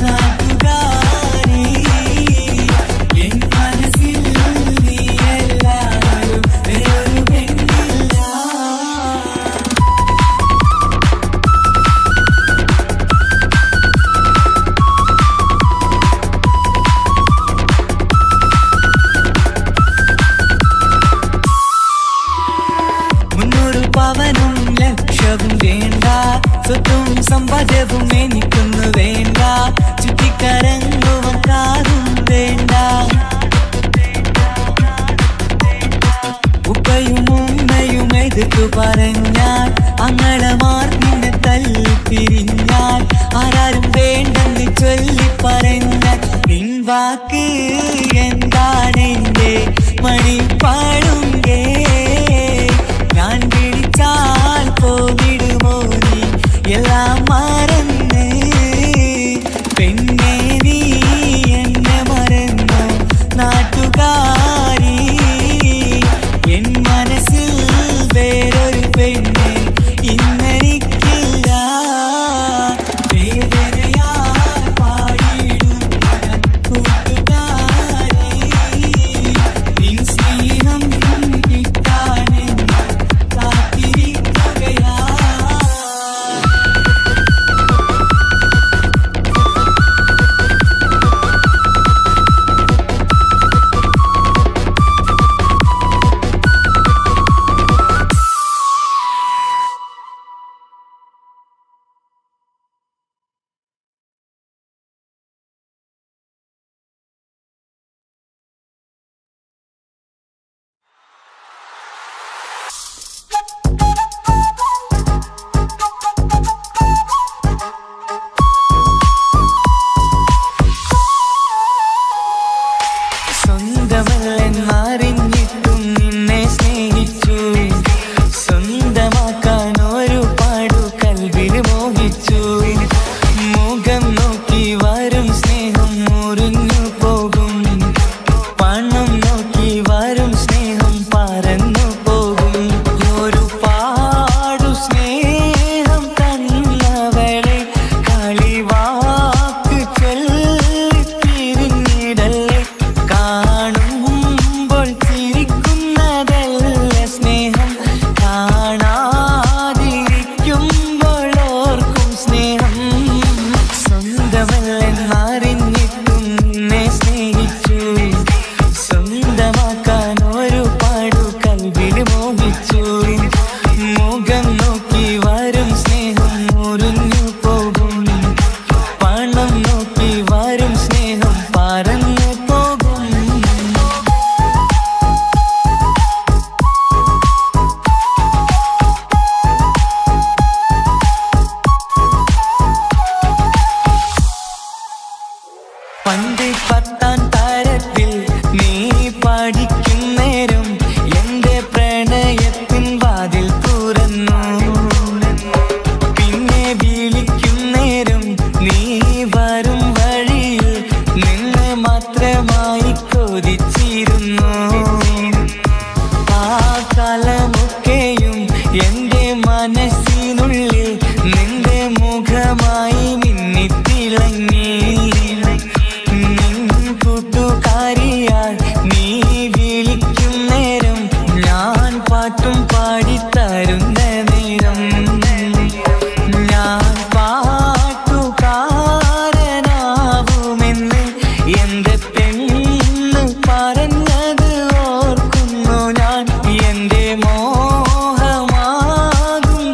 നാട്ടുകാരി. എൻ മനസ്സിൽ നീ എല്ലാവരും വേറൊരു പെണ്ണില്ല. പവനും ലക്ഷവും വേണ്ട, സ്വത്തും സമ്പാദ്യവും എനിക്കൊന്നു വേണ്ട. ചുറ്റിക്കറങ്ങുവാൻ കാറും വേണ്ട. ഉപ്പയും ഉമ്മയും എതിർത്തു പറഞ്ഞാൽ, അങ്ങളമാർ നിന്നെ തല്ലിപ്പിരിഞ്ഞാൽ, ആരാരും വേണ്ടെന്ന് ചൊല്ലി പറഞ്ഞാൽ, പിൻവാക്ക് എന്താണെന്റെ മണിപ്പാടുങ്കേ. ഞാൻ വിളിച്ചാൽ പോവിടുമോ നീ എല്ലാം മറന്ന്. പെണ്ണേ നീ എന്നെ മറന്നു നാട്ടുകാരി. എൻ മനസ്സിൽ വേറൊരു പെണ്ണ് ഇന്നെനിക്കില്ല. വേദനയാൽ പാടിയിടുന്ന കൂട്ടുകാരി, നിൻ സ്നേഹം കിട്ടാനെന്ന് കാത്തിരിക്കുകയാ. സ്വന്തമല്ലെന്നറിഞ്ഞിട്ടും നിന്നെ സ്നേഹിച്ചു. സ്വന്തമാക്കാൻ ഒരുപാടു കൽവിൽ മോഹിച്ചു. മുഖം നോക്കി വരും സ്നേഹം മുറിഞ്ഞു പോകും. പണം നോക്കി വരും സ്നേഹം പറന്നു പോകും. ഒരുപാടു സ്നേഹം തന്നവളെ കളിവാക്ക് ചൊല്ലി പിരിഞ്ഞിടല്ലേ. കാണുമ്പോൾ ചിരിക്കുന്നതല്ല സ്നേഹം, കാണാതിരിക്കുമ്പോൾ ഓർക്കും സ്നേഹം. സ്വന്തമല്ലെന്നറിഞ്ഞിട്ടും നിന്നെ സ്നേഹിച്ചു. സ്വന്തമാക്കാൻ ഒരുപാടു കൽവിൽ മോഹിച്ചു. മുഖം നോക്കി വരും സ്നേഹം മുറിഞ്ഞു പോകും. പണം നോക്കി വരും സ്നേഹം പറന്നു പോകും. പണ്ട് 10ാം തരത്തിൽ നീ പഠിക്കുന്നേരം എന്റെ പ്രണയത്തിൻ വാതിൽ തുറന്നു. പിന്നെ വിളിക്കുന്നേരം നീ വരും വഴിയിൽ നിന്ന് മാത്രമായി കൊതിച്ചിരുന്നു. ആ കാലമൊക്കെയും എന്റെ മനസ്സിനുള്ളിൽ നിന്റെ മുഖമായി മിന്നിത്തിളങ്ങി. കൂട്ടുകാരിയാൽ നീ വിളിക്കും നേരം, ഞാൻ പാട്ടും പാടിത്തരുന്ന നേരം, ഞാൻ പാട്ടുകാരനാവുമെന്ന് എന്റെ പെണ്ണ് പറഞ്ഞത് ഓർക്കുന്നു ഞാൻ. എന്റെ മോഹമാകും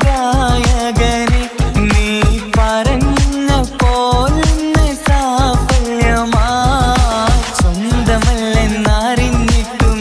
ഗായകനെ നീ പറഞ്ഞ പോലെ സാഫല്യമാ. സ്വന്തമല്ലെന്നറിഞ്ഞിട്ടും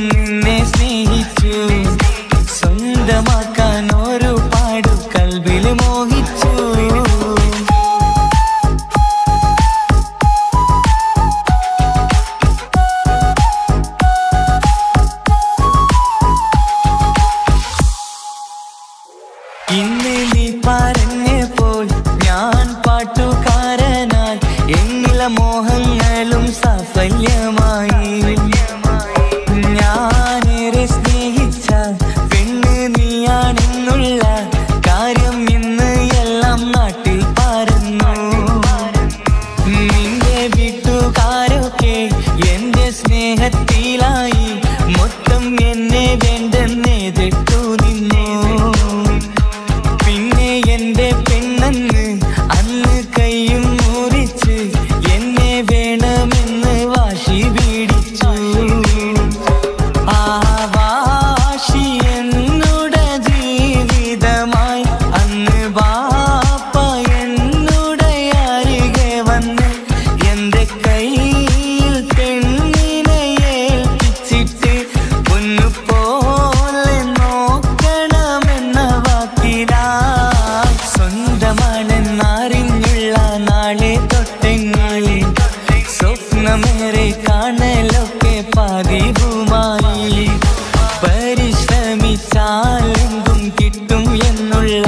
സ്നേഹത്തിലായി മൊത്തം എന്നെ വേണ്ടെന്നെതിർത്തു നിന്നു. പിന്നെ എന്റെ പെണ്ണെന്ന് അന്ന് കൈയും മുറിച്ച് എന്നെ വേണമെന്ന് വാശി പിടിച്ചു. ആ വാശി എന്നുടെ ജീവിതമായി. അന്ന് ബാപ്പ എന്നുടെ അരികെ വന്ന് എന്റെ കയ്യിൽ പെണ്ണിനെ ഏൽപ്പിച്ചിട്ട് പൊന്നുപോലെ നോക്കണമെന്ന വാക്കിലായി. സ്വന്തമാണെന്നറിഞ്ഞുള്ള നാളെ തൊട്ടെങ്ങളിൽ സ്വപ്നമേറെ കാണലൊക്കെ പതിവുമായി. പരിശ്രമിച്ചാലെന്തും കിട്ടും എന്നുള്ള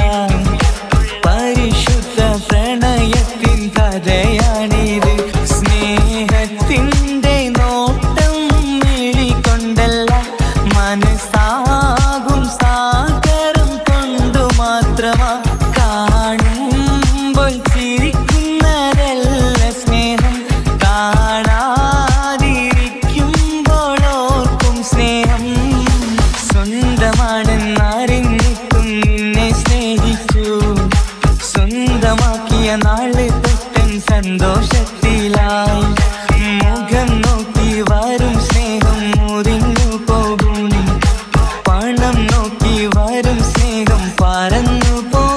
പരിശുദ്ധ പ്രണയത്തിൻ കഥയാണിത്. സ്നേഹത്തിൻ്റെ നോട്ടം മിഴികൊണ്ടല്ല, മനസ്സാകും സാഗരം കൊണ്ടു മാത്രമാ. കാണുമ്പോൾ ചിരിക്കുന്നതല്ല സ്നേഹം, കാണാതിരിക്കുമ്പോൾ ഓർക്കും സ്നേഹം. സ്വന്തമാണെന്നറിഞ്ഞിട്ടും നിന്നെ സ്നേഹിച്ചു. സ്വന്തമാക്കിയ നാള് തൊട്ടൻ സന്തോഷത്തിലായി. മുഖം നോക്കി വരും സ്നേഹം മുറിഞ്ഞു പോകും. പണം നോക്കി വരും സ്നേഹം പറന്നു പോകും.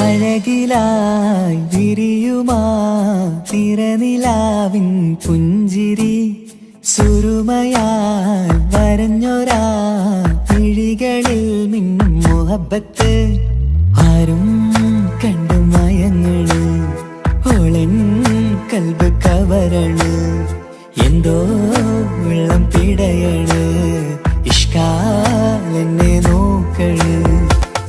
അഴകിലായി വിരിയുമാ തിരനിലാവിൻ പുഞ്ചിരി. സുരുമയായി വരഞ്ഞൊരാ മിഴികളിൽ മിന്നും മുഹബത്ത്. ആരും കണ്ടു മയങ്ങള് ഓളൻ കൽബ് കവരണ്. എന്തോ വെള്ളം പിടയണ്, ഇഷ്കാലെന്നെ നോക്കള്.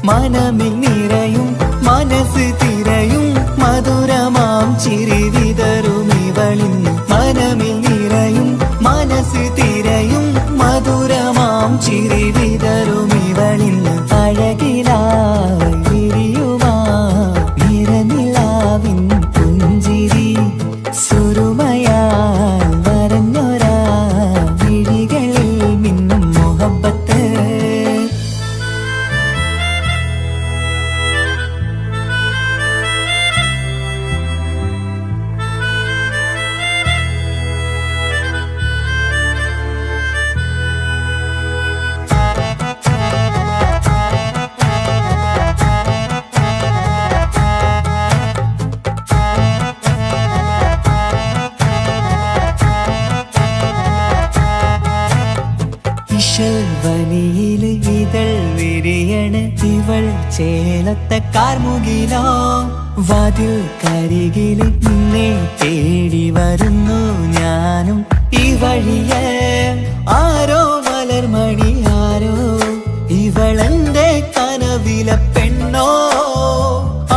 മനമിൽ നിറയും മനസ്സ് തിരയും മധുരമാം ചിരി വിതറും ഇവളിന്ന്. മനമിൽ നിറയും മനസ്സ് തിരയും മധുരമാം ചിരി വിതറും ഇവളിന്ന്. അഴകിലായി വിരിയുമാ നിറനിലാവിൻ പുഞ്ചിരി. സുരുമയാൽ വരഞ്ഞൊരാ മിഴികളിൽ മിന്നും മുഹബത്ത്. വനിയില് ഇതൾ വിരിയണ് ഇവൾ ചേലത്തെ കാർമുകിലോ. വാതിൽ കരികില് നിന്നെ തേടി വരുന്നു ഞാനും ഈ വഴിയെ. ആരോ മലർമണി ആരോ ഇവളെന്റെ കനവിലെ പെണ്ണോ.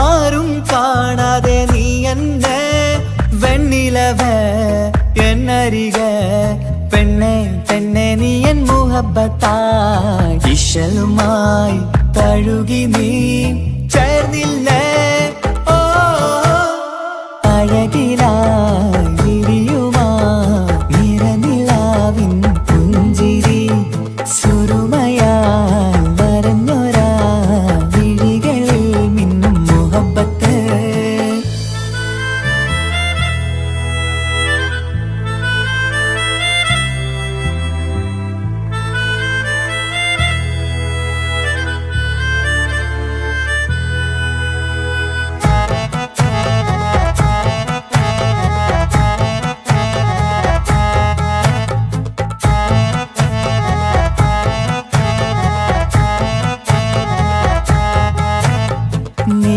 ആരും കാണാതെ നീ എന്നെ വെണ്ണിലവ എന്നരികെ പെണ്ണെ പെണ്ണെ നീ എൻ മുഹബത്തായി. ഇശലുമായി തഴുകി നീ ചേർന്നില്ലേ ഓ അഴകിലായി വിരിയുമാ നിറനിലാവിൻ പുഞ്ചിരി സുറുമയാൽ വരഞ്ഞൊരാ വിഴികളിൽ മിന്നും മുഹബത്ത്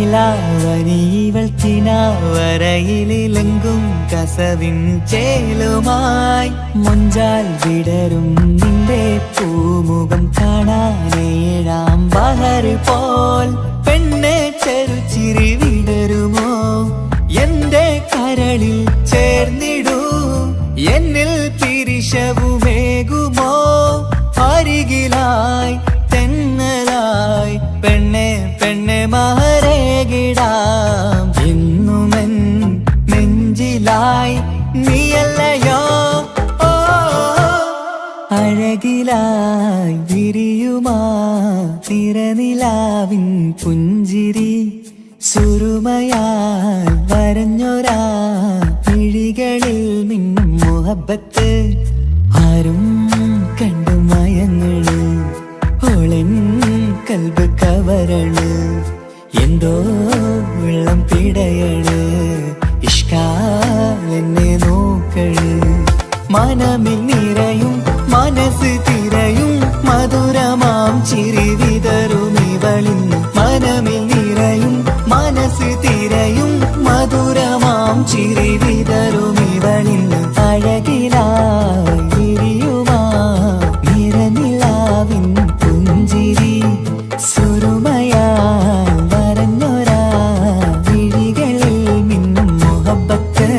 നിലാവനിവൾ കിനാവരയിലെങ്കും കസവിൻ ചേലുമായി മുഞ്ചാൽ വിടരും നിന്റെ പൂമുഖം കാണാനേഴാം ബഹർ പോൽ പെണ്ണെ ചെറുചിരി വിടരുമോ എന്റെ കരളിൽ ചേർന്നിടൂ എന്നിൽ പിരിശവുമേകുമോ അരികിലായി തെന്നലായി പെണ്ണെ പെണ്ണെ മഹരേകിടാം എന്നുമെൻ നെഞ്ചിലായി നീയല്ലയോ ഓ അഴകിലായി വിരിയുമാ തിരനിലാവിൻ പുഞ്ചിരി സുറുമയാൽ വരഞ്ഞൊരാ മിഴികളിൽ മിന്നും മുഹബത്ത് ആരും കണ്ടു മയങ്ങള് ഓളൻ കൽബ് കവരണ് എന്തോ വെള്ളം പിടയണ് ഇഷ്കാലെന്നെ നോക്കള് മനമിൽ നിറയും മനസ്സ് തിരയും മധുരമാം ചിരി വിതറും ഇവളിന്ന് മനമിൽ നിറയും മനസ്സ് തിരയും മധുരമാം ചിരി വിതറും ഇവളിന്ന് അഴകിലായി വിരിയുമാ നിറനിലാവിൻ പുഞ്ചിരി സുറുമയാൽ വരഞ്ഞൊരാ വിഴികളിൽ മിന്നും മുഹബത്ത്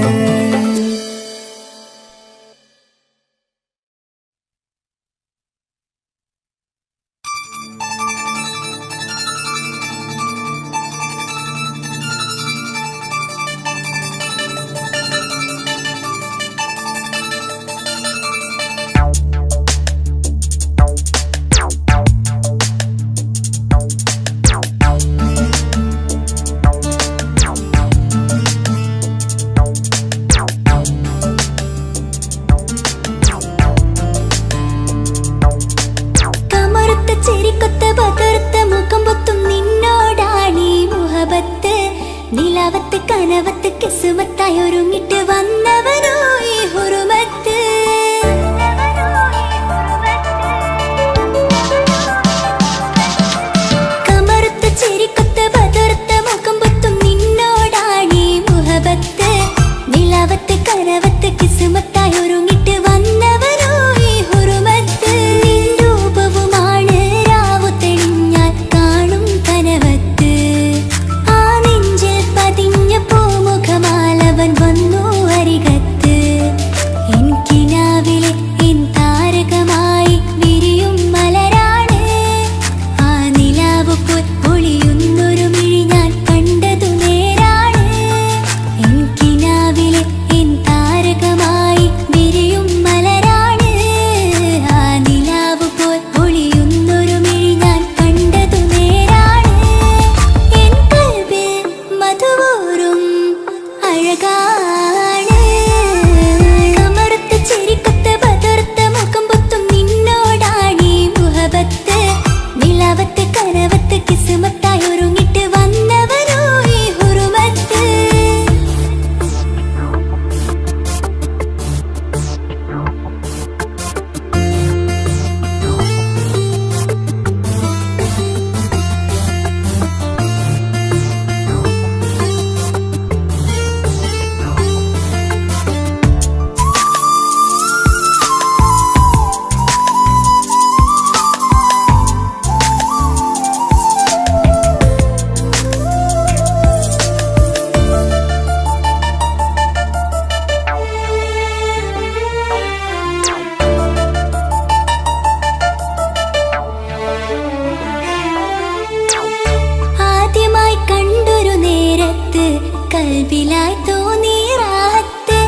കൽബിലായി തോന്നി റാഹത്ത്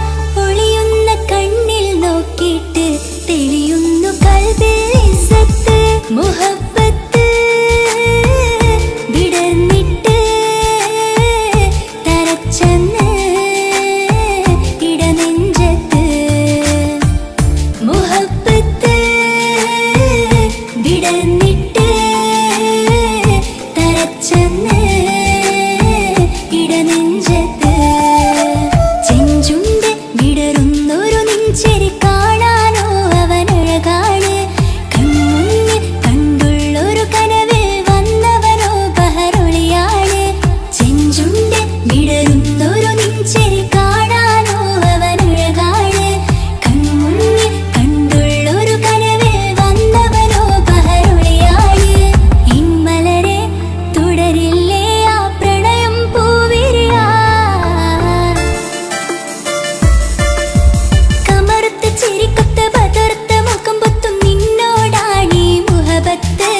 ഒളിയുന്ന കണ്ണിൽ നോക്കിയിട്ട് തെളിയുന്നു കൽബിൽ ഇസ്സത്ത് മുഹബ്ബത്ത് വിടർന്നിട്ട് തരച്ചെന്ന് ഇടനെഞ്ചത്ത് മുഹബ്ബത്ത് വിടർന്നിട്ട് തരച്ചെന്ന് ഇടനെഞ്ചത്ത് ചെഞ്ചുണ്ട് വിടരുന്നൊരു നെഞ്ചരി കാണാനോ അവനഴകാണ് കൺമുന്നിൽ കണ്ടുള്ളൊരു കനവിൽ വന്നവനോ ബഹറൊളിയാണ് ചെഞ്ചുണ്ട് വിടരുന്നൊരു നെഞ്ചരി കാണാനോ അവനഴകാണ് കൺമുന്നിൽ കണ്ടുള്ളൊരു കനവിൽ വന്നവനോ ബഹറൊളിയാണ് ഇൻമലരെ തുടരില്ലേ ആ പ്രണയം പൂവിരിയാ കമറുത്ത ചിരിക്കൊത്ത ബദർത്ത മുഖം പൊത്തും നിന്നോടാണീ മുഹബത്ത്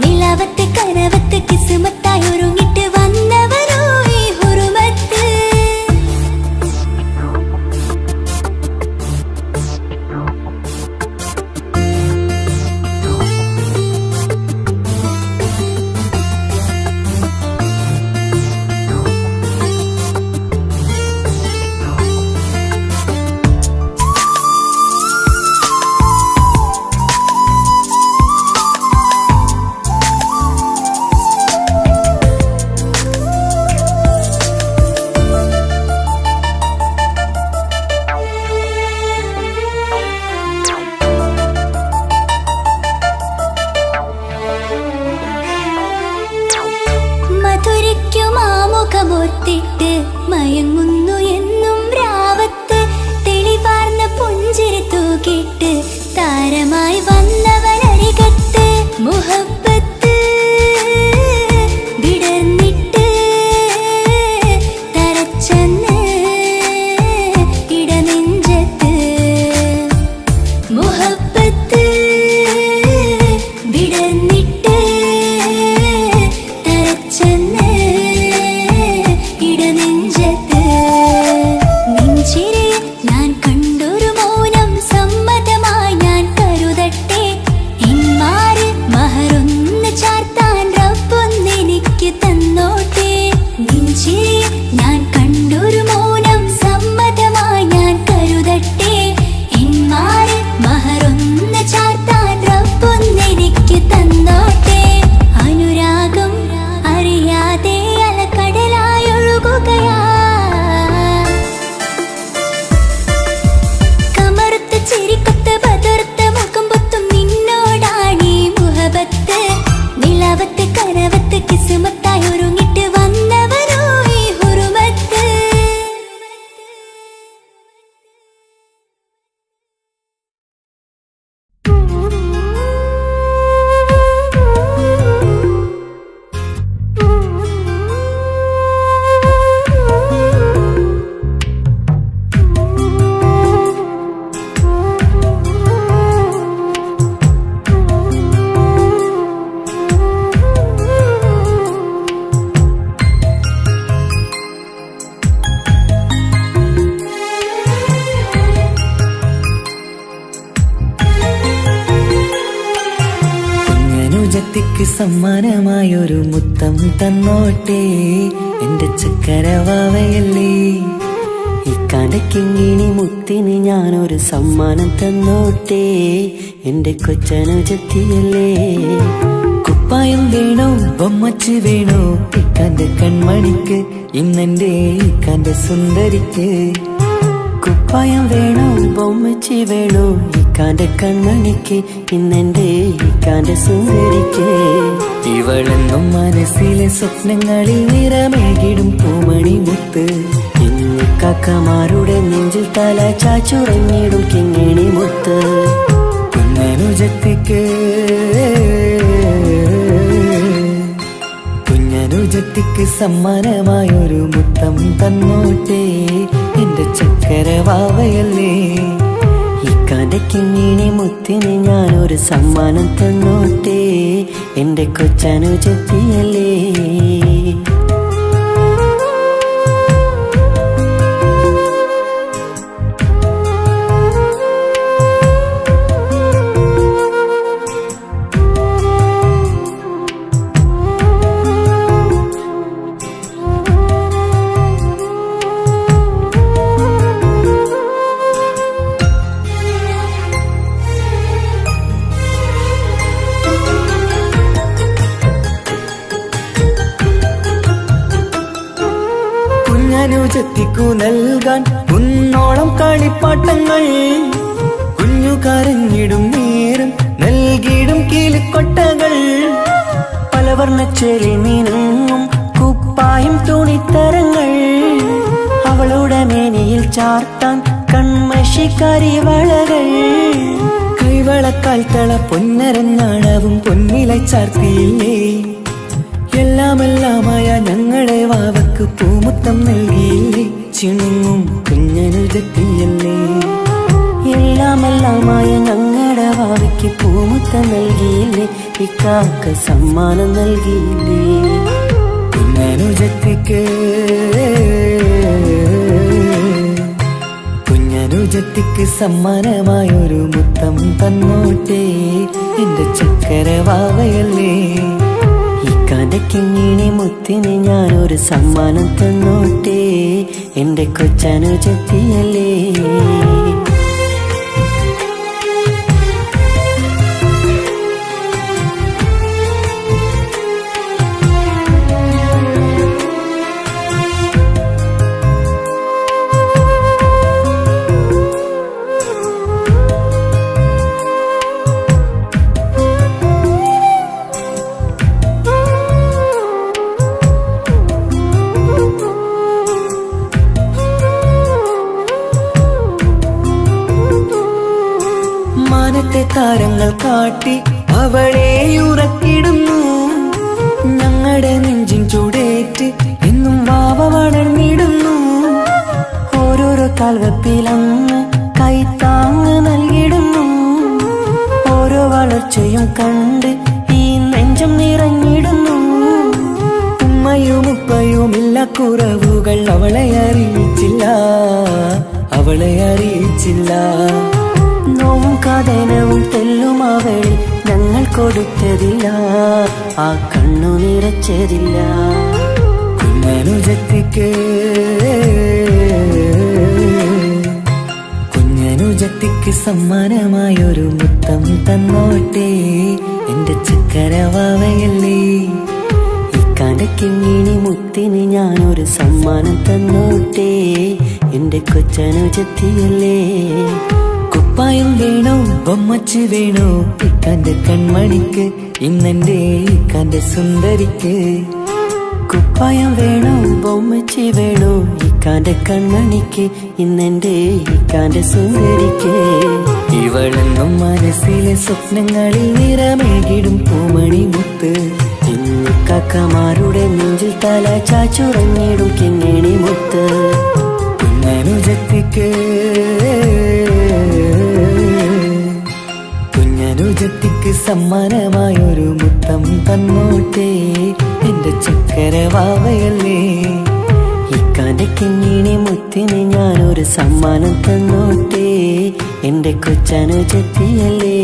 നിലാവത്ത് കനവത്ത് കിസ്മത്തായി ഒരുങ്ങിട്ട് വന്നവരോ ഈ ഹുറുമത്ത് മധുരിക്കുമാമുഖമോർത്തിട്ട് മയങ്ങുന്നു എന്നും രാവത്ത് തെളിവാർന്ന പുഞ്ചിരി തൂക്കിട്ട് താരമായി വന്നവനരികത്ത് മുഹബ്ബത്ത് വിടർന്നിട്ട് തരച്ചെന്ന് ഇടനെഞ്ചത്ത് മുഹബ്ബത്ത് വിടർന്നിട്ട് തരച്ചെന്ന് ഇടനെഞ്ചത്ത് നെഞ്ചിരിയിൽ ഞാൻ കണ്ടൊരു മൗനം സമ്മതമായി ഞാൻ കരുതട്ടെ ഇന്മാര് മഹറൊന്ന് ചാർത്താൻ റബ്ബൊന്നെനിക്ക് തന്നോട്ടെ നെഞ്ചിരിയിൽ ഞാൻ കണ്ടൊരു മൗനം സമ്മതമായി ഞാൻ കരുതട്ടെ ഇന്മാര് മഹറൊന്ന് ചാർത്താൻ റബ്ബൊന്നെനിക്ക് തന്നോട്ടെ അനുരാഗം അറിയാതെ അലക്കടലായൊഴുകുകയാ കമറുത്ത ചിരിക്കൊത്ത ബദർത്ത മുഖം പൊത്തും നിന്നോടാണീ മുഹബത്ത് നിലാവത്ത് കനവത്ത് കിസ്മത്തായി ഒരുങ്ങിട്ട് വന്നവരോ ഈ ഹുറുമത്ത് കുഞ്ഞനുജത്തിക്ക് സമ്മാനമായൊരു മുത്തം തന്നോട്ടെ എന്റെ ചക്കരവാവയല്ലേ ഇക്കാണ്ടക്കിങ്ങിണി മുത്തിന് ഞാനൊരു സമ്മാനം തന്നോട്ടെ എന്റെ കൊച്ചനുജത്തിയല്ലേ കുപ്പായം വേണോ ബൊമ്മച്ച് വേണോ ഇക്കാന്റെ കൺമണിക്ക് ഇന്നെന്റെ ഇക്കാന്റെ സുന്ദരിക്ക് കുപ്പായം വേണോ ബൊമ്മച്ചി വേണോ ഇക്കാന്റെ കൺമണിക്ക് ഇന്നെന്റെ ഇക്കാന്റെ സുന്ദരിക്ക് ഇവളെന്നും മനസ്സിലെ സ്വപ്നങ്ങളിൽ നിറമേകിടും പൂമണി മുത്ത് ഇന്ന് കാക്കമാരുടെ നെഞ്ചിൽ തല ചാച്ചുറങ്ങിടും കിങ്ങിണി മുത്ത് കുഞ്ഞനുജത്തിക്ക് കുഞ്ഞനുജത്തിക്ക് സമ്മാനമായൊരു മുത്തം തന്നോട്ടെ എന്റെ ചക്കരവാവയല്ലേ ഇക്കാന്റെ കിങ്ങിണി മുത്തിന് ഞാനൊരു സമ്മാനം തന്നോട്ടെ എന്റെ കൊച്ചനുജത്തിയല്ലേ കുഞ്ഞനുജത്തിക്കു നൽകാൻ കുന്നോളം കളിപ്പാട്ടങ്ങൾ. കുഞ്ഞു കരഞ്ഞിടും നേരം നൽകിയിടും കീലിക്കൊട്ടകൾ. പലവർണ്ണച്ചേരി മീനും കുപ്പായും തുണിത്തരങ്ങൾ. അവളുടെ മേനിയിൽ ചാർത്താൻ കൺമഷിക്കാരി വളകൾ. കൈവളക്കാൽ തള പൊന്നരഞ്ഞാണവും പൊന്നില ചാർത്തിയില്ലേ. എല്ലാമെല്ലാമായ ഞങ്ങളുടെ വാവക്ക് പൂമുത്തം നൽകിയില്ലേ. ചിണുങ്ങും കുഞ്ഞനുജത്തിയല്ലേ. എല്ലാമെല്ലാമായ ഞങ്ങളുടെ വാവയ്ക്ക് പൂമുത്തം നൽകിയില്ലേ. ഇക്കാക്ക സമ്മാനം നൽകിയില്ലേ. കുഞ്ഞനുജത്തിക്ക് കുഞ്ഞനുജത്തിക്ക് സമ്മാനമായൊരു മുത്തം തന്നോട്ടെ എന്റെ ചക്കര വാവയല്ലേ. ഇക്കാന്റെ കിങ്ങിണി മുത്തിന് ഞാനൊരു സമ്മാനം തന്നോട്ടെ എന്റെ കൊച്ചനുജത്തിയല്ലേ. മാനത്തെ താരങ്ങൾ കാട്ടി അവളെ ഉറക്കിടുന്നു. ഞങ്ങളുടെ നെഞ്ചിൻ ചൂടേറ്റ് എന്നും വാവ വളർന്നിടുന്നു. ഓരോരോ കാൽവെപ്പിലങ്ങ് കൈത്താങ്ങ് നൽകിടുന്നു. ഓരോ വളർച്ചയും കണ്ട് ഈ നെഞ്ചം നിറഞ്ഞിടുന്നു. ഉമ്മയും ഉപ്പയുമില്ല കുറവുകൾ അവളെ അറിയിച്ചില്ല, അവളെ അറിയിച്ചില്ല. നോവും കഥനവും തെല്ലും അവളിൽ ഞങ്ങൾ കൊടുത്തതില്ല, ആ കണ്ണു നിറച്ചതില്ല. കുഞ്ഞനുജത്തിക്ക് കുഞ്ഞനുജത്തിക്ക് സമ്മാനമായൊരു മുത്തം തന്നോട്ടെ എന്റെ ചക്കര വാവയല്ലേ. ഇക്കാന്റെ കിങ്ങിണി മുത്തിന് ഞാനൊരു സമ്മാനം തന്നോട്ടെ എന്റെ കൊച്ചനുജത്തിയല്ലേ. കുപ്പായം വേണോ ബൊമ്മച്ച് വേണോ ഇക്കാന്റെ കൺമണിക്ക് ഇന്നെന്റെ ഇക്കാന്റെ സുന്ദരിക്ക്. കുപ്പായം വേണോ ബൊമ്മച്ച് വേണോ ഇക്കാന്റെ കൺമണിക്ക് ഇന്നെന്റെ ഇക്കാന്റെ സുന്ദരിക്ക്. ഇവളെന്നും മനസ്സിലെ സ്വപ്നങ്ങളിൽ നിറമേകിടും പൂമണി മുത്ത്. ഇന്നിക്കാക്കമാരുടെ നെഞ്ചിൽ തല ചാച്ചുറങ്ങിടും കിങ്ങിണി മുത്ത്. കുഞ്ഞനുജത്തിക്ക് കുഞ്ഞനുജത്തിക്ക് സമ്മാനമായൊരു മുത്തം തന്നോട്ടെ എന്റെ ചക്കര വാവയല്ലേ. ഇക്കാന്റെ കിങ്ങിണി മുത്തിന് ഞാനൊരു സമ്മാനം തന്നോട്ടെ എന്റെ കൊച്ചനുജത്തിയല്ലേ.